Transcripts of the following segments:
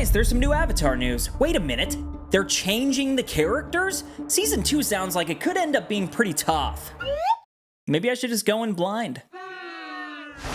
Guys, there's some new Avatar news. Wait a minute. They're changing the characters? Season 2 sounds like it could end up being pretty tough. Maybe I should just go in blind.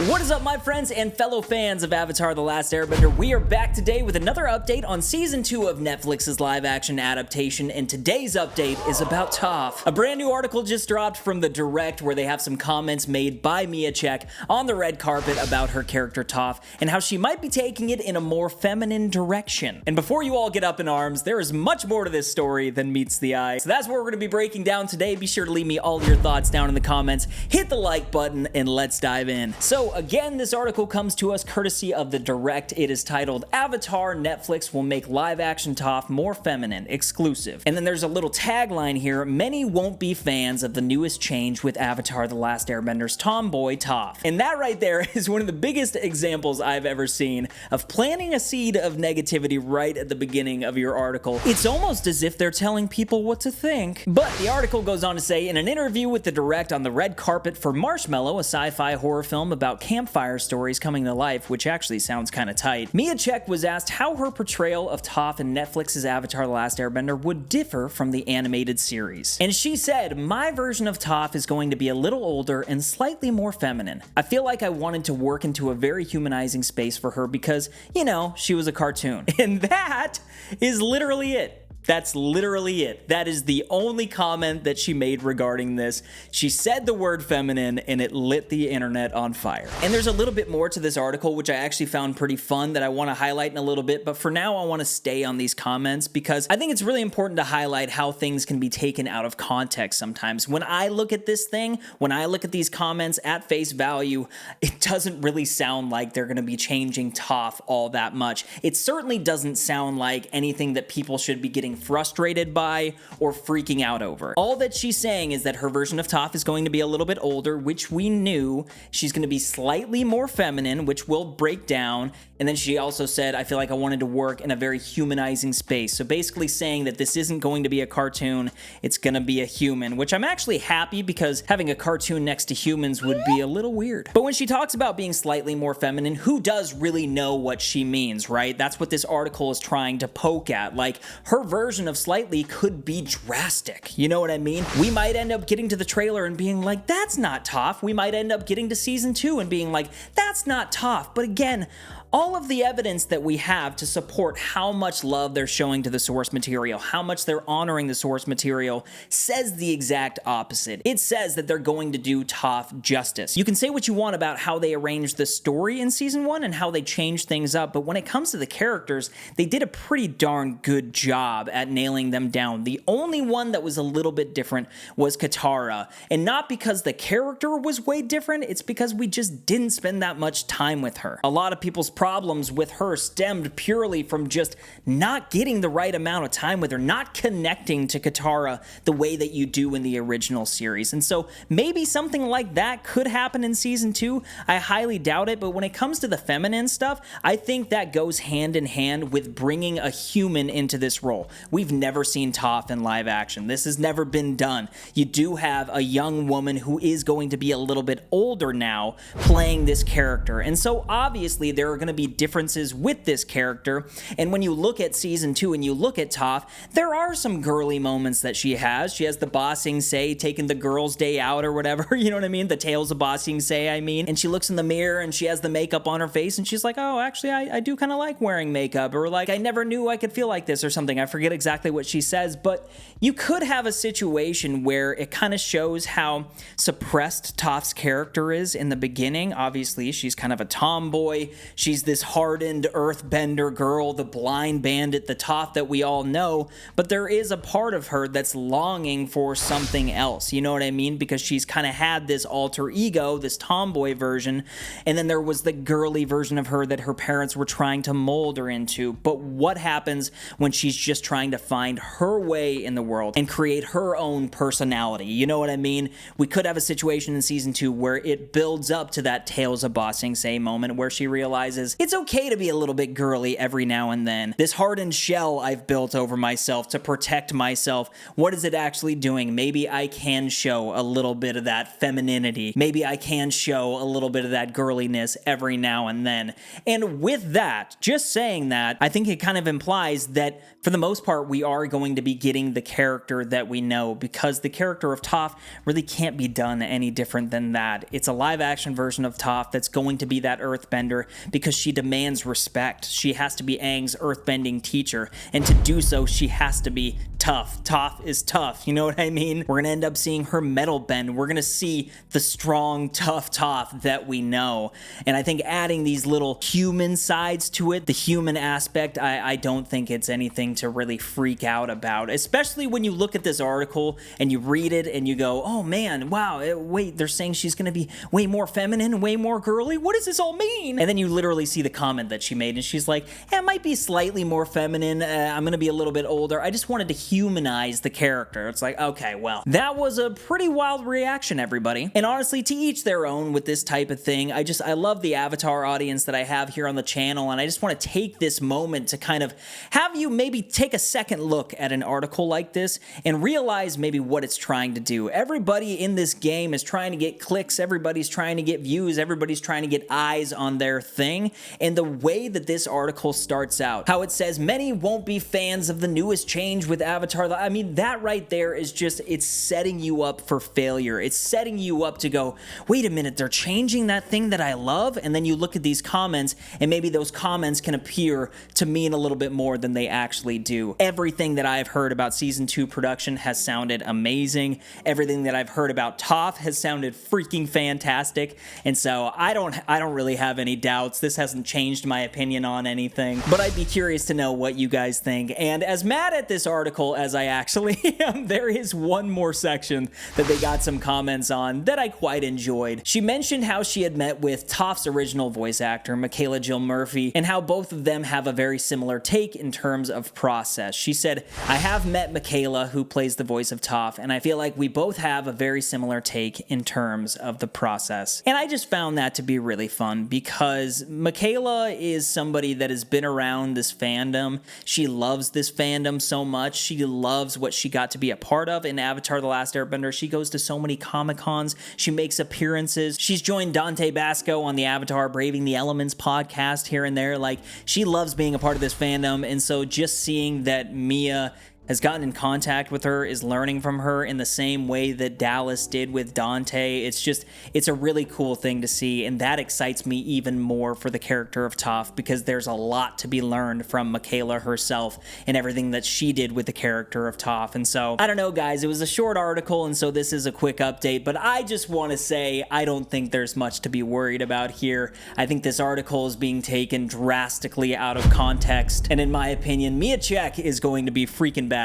What is up, my friends and fellow fans of Avatar: The Last Airbender? We are back today with another update on Season 2 of Netflix's live-action adaptation, and today's update is about Toph. A brand new article just dropped from the Direct where they have some comments made by Miya Cech on the red carpet about her character Toph and how she might be taking it in a more feminine direction. And before you all get up in arms, there is much more to this story than meets the eye. So that's what we're going to be breaking down today. Be sure to leave me all your thoughts down in the comments, hit the like button, and let's dive in. So again, this article comes to us courtesy of the Direct. It is titled, Avatar: Netflix will make live-action Toph more feminine, exclusive. And then there's a little tagline here, many won't be fans of the newest change with Avatar: The Last Airbender's tomboy Toph. And that right there is one of the biggest examples I've ever seen of planting a seed of negativity right at the beginning of your article. It's almost as if they're telling people what to think. But the article goes on to say, in an interview with the Direct on the red carpet for Marshmallow, a sci-fi horror film about campfire stories coming to life, which actually sounds kind of tight, Miya Cech was asked how her portrayal of Toph in Netflix's Avatar: The Last Airbender would differ from the animated series. And she said, my version of Toph is going to be a little older and slightly more feminine. I feel like I wanted to work into a very humanizing space for her because, you know, she was a cartoon. And that is literally it. That's literally it. That is the only comment that she made regarding this. She said the word feminine and it lit the internet on fire. And there's a little bit more to this article which I actually found pretty fun that I want to highlight in a little bit, but for now I want to stay on these comments because I think it's really important to highlight how things can be taken out of context sometimes. When I look at this thing, when I look at these comments at face value, it doesn't really sound like they're going to be changing Toph all that much. It certainly doesn't sound like anything that people should be getting frustrated by or freaking out over. All that she's saying is that her version of Toph is going to be a little bit older, which we knew. She's going to be slightly more feminine, which will break down. And then she also said, I feel like I wanted to work in a very humanizing space. So basically saying that this isn't going to be a cartoon, it's going to be a human, which I'm actually happy because having a cartoon next to humans would be a little weird. But when she talks about being slightly more feminine, who does really know what she means, right? That's what this article is trying to poke at. Like, her version of slightly could be drastic. You know what I mean? We might end up getting to the trailer and being like, that's not Toph. We might end up getting to season 2 and being like, that's not Toph. But again, all of the evidence that we have to support how much love they're showing to the source material, how much they're honoring the source material, says the exact opposite. It says that they're going to do Toph justice. You can say what you want about how they arranged the story in season 1 and how they changed things up, but when it comes to the characters, they did a pretty darn good job at nailing them down. The only one that was a little bit different was Katara, and not because the character was way different, it's because we just didn't spend that much time with her. A lot of people's problems with her stemmed purely from just not getting the right amount of time with her, not connecting to Katara the way that you do in the original series. And so maybe something like that could happen in season 2. I highly doubt it, but when it comes to the feminine stuff, I think that goes hand in hand with bringing a human into this role. We've never seen Toph in live action. This has never been done. You do have a young woman who is going to be a little bit older now playing this character. And so obviously there are going to be differences with this character, and when you look at season 2 and you look at Toph, there are some girly moments that she has. She has the bossing say, taking the girls' day out or whatever, you know what I mean? The tales of bossing say, I mean. And she looks in the mirror and she has the makeup on her face and she's like, oh, actually, I do kind of like wearing makeup, or like, I never knew I could feel like this or something. I forget exactly what she says, but you could have a situation where it kind of shows how suppressed Toph's character is in the beginning. Obviously, she's kind of a tomboy. She's this hardened earthbender girl, the blind bandit, the Toph that we all know, but there is a part of her that's longing for something else, you know what I mean? Because she's kind of had this alter ego, this tomboy version, and then there was the girly version of her that her parents were trying to mold her into. But what happens when she's just trying to find her way in the world and create her own personality? You know what I mean? We could have a situation in season 2 where it builds up to that Tales of Bossing Say moment where she realizes, is it's okay to be a little bit girly every now and then. This hardened shell I've built over myself to protect myself, what is it actually doing? Maybe I can show a little bit of that femininity. Maybe I can show a little bit of that girliness every now and then. And with that, just saying that, I think it kind of implies that for the most part, we are going to be getting the character that we know, because the character of Toph really can't be done any different than that. It's a live action version of Toph that's going to be that earthbender because she demands respect. She has to be Aang's earthbending teacher, and to do so, she has to be tough. Toph is tough, you know what I mean? We're gonna end up seeing her metal bend. We're gonna see the strong, tough Toph that we know. And I think adding these little human sides to it, the human aspect, I don't think it's anything to really freak out about, especially when you look at this article and you read it and you go, oh man, wow, wait, they're saying she's gonna be way more feminine, way more girly? What does this all mean? And then you literally see the comment that she made and she's like, it might be slightly more feminine, I'm gonna be a little bit older, I just wanted to humanize the character. It's like, okay, well, that was a pretty wild reaction, everybody. And honestly, to each their own with this type of thing. I love the Avatar audience that I have here on the channel, and I just want to take this moment to kind of have you maybe take a second look at an article like this and realize maybe what it's trying to do. Everybody in this game is trying to get clicks, everybody's trying to get views, everybody's trying to get eyes on their thing, and the way that this article starts out, how it says, many won't be fans of the newest change with Avatar. I mean, that right there is just, it's setting you up for failure. It's setting you up to go, wait a minute, they're changing that thing that I love? And then you look at these comments, and maybe those comments can appear to mean a little bit more than they actually do. Everything that I've heard about Season 2 production has sounded amazing. Everything that I've heard about Toph has sounded freaking fantastic. And so I don't really have any doubts. This hasn't changed my opinion on anything, but I'd be curious to know what you guys think. And as mad at this article as I actually am, there is one more section that they got some comments on that I quite enjoyed. She mentioned how she had met with Toph's original voice actor, Michaela Jill Murphy, and how both of them have a very similar take in terms of process. She said, I have met Michaela, who plays the voice of Toph, and I feel like we both have a very similar take in terms of the process. And I just found that to be really fun because Michaela is somebody that has been around this fandom. She loves this fandom so much. She loves what she got to be a part of in Avatar: The Last Airbender. She goes to so many Comic-Cons. She makes appearances. She's joined Dante Basco on the Avatar Braving the Elements podcast here and there. Like, she loves being a part of this fandom, and so just seeing that Miya has gotten in contact with her, is learning from her in the same way that Dallas did with Dante. It's a really cool thing to see, and that excites me even more for the character of Toph, because there's a lot to be learned from Michaela herself and everything that she did with the character of Toph. And so, I don't know, guys, it was a short article, and so this is a quick update, but I just want to say I don't think there's much to be worried about here. I think this article is being taken drastically out of context, and in my opinion, Miya Cech is going to be freaking badass,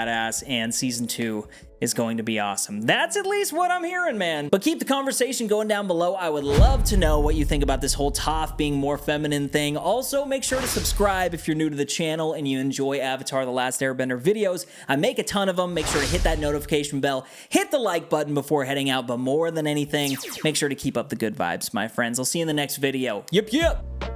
and Season 2 is going to be awesome. That's at least what I'm hearing, man. But keep the conversation going down below. I would love to know what you think about this whole Toph being more feminine thing. Also, make sure to subscribe if you're new to the channel and you enjoy Avatar: The Last Airbender videos. I make a ton of them. Make sure to hit that notification bell, hit the like button before heading out, but more than anything, make sure to keep up the good vibes, my friends. I'll see you in the next video. Yep.